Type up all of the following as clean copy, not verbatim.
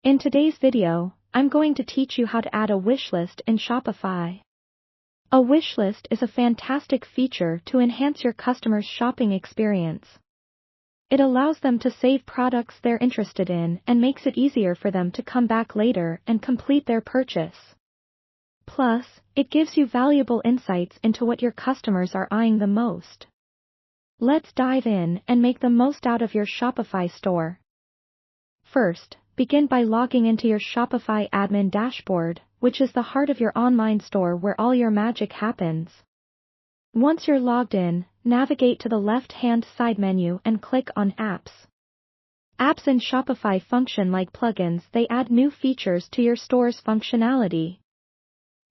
In today's video, I'm going to teach you how to add a wishlist in Shopify. A wishlist is a fantastic feature to enhance your customers' shopping experience. It allows them to save products they're interested in and makes it easier for them to come back later and complete their purchase. Plus, it gives you valuable insights into what your customers are eyeing the most. Let's dive in and make the most out of your Shopify store. First, begin by logging into your Shopify admin dashboard, which is the heart of your online store where all your magic happens. Once you're logged in, navigate to the left-hand side menu and click on Apps. Apps in Shopify function like plugins. They add new features to your store's functionality.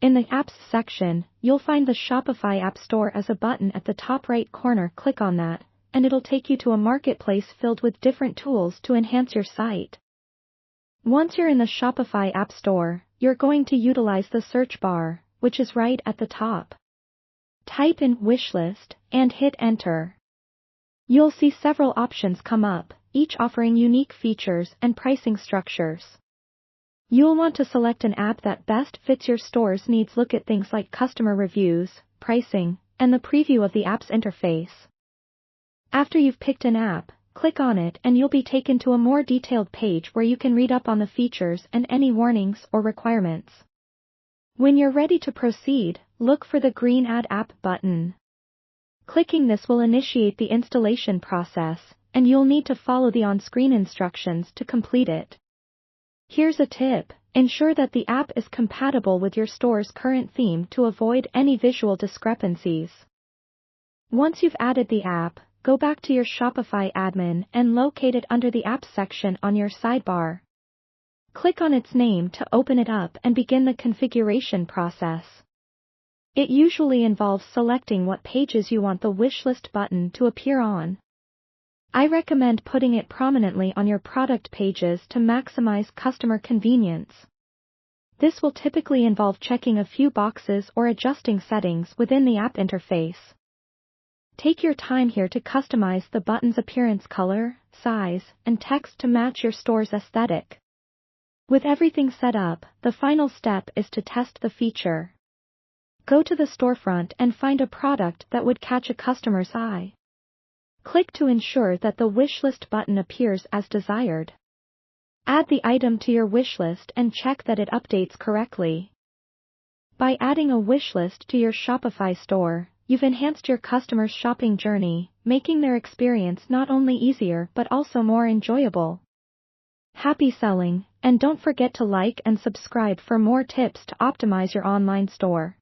In the Apps section, you'll find the Shopify App Store as a button at the top right corner. Click on that, and it'll take you to a marketplace filled with different tools to enhance your site. Once you're in the Shopify App Store, you're going to utilize the search bar, which is right at the top. Type in wishlist and hit enter. You'll see several options come up, each offering unique features and pricing structures. You'll want to select an app that best fits your store's needs. Look at things like customer reviews, pricing, and the preview of the app's interface. After you've picked an app, click on it and you'll be taken to a more detailed page where you can read up on the features and any warnings or requirements. When you're ready to proceed, look for the green Add App button. Clicking this will initiate the installation process, and you'll need to follow the on-screen instructions to complete it. Here's a tip: ensure that the app is compatible with your store's current theme to avoid any visual discrepancies. Once you've added the app, go back to your Shopify admin and locate it under the Apps section on your sidebar. Click on its name to open it up and begin the configuration process. It usually involves selecting what pages you want the wishlist button to appear on. I recommend putting it prominently on your product pages to maximize customer convenience. This will typically involve checking a few boxes or adjusting settings within the app interface. Take your time here to customize the button's appearance, color, size, and text to match your store's aesthetic. With everything set up, the final step is to test the feature. Go to the storefront and find a product that would catch a customer's eye. Click to ensure that the wishlist button appears as desired. Add the item to your wishlist and check that it updates correctly. By adding a wishlist to your Shopify store, you've enhanced your customers' shopping journey, making their experience not only easier but also more enjoyable. Happy selling, and don't forget to like and subscribe for more tips to optimize your online store.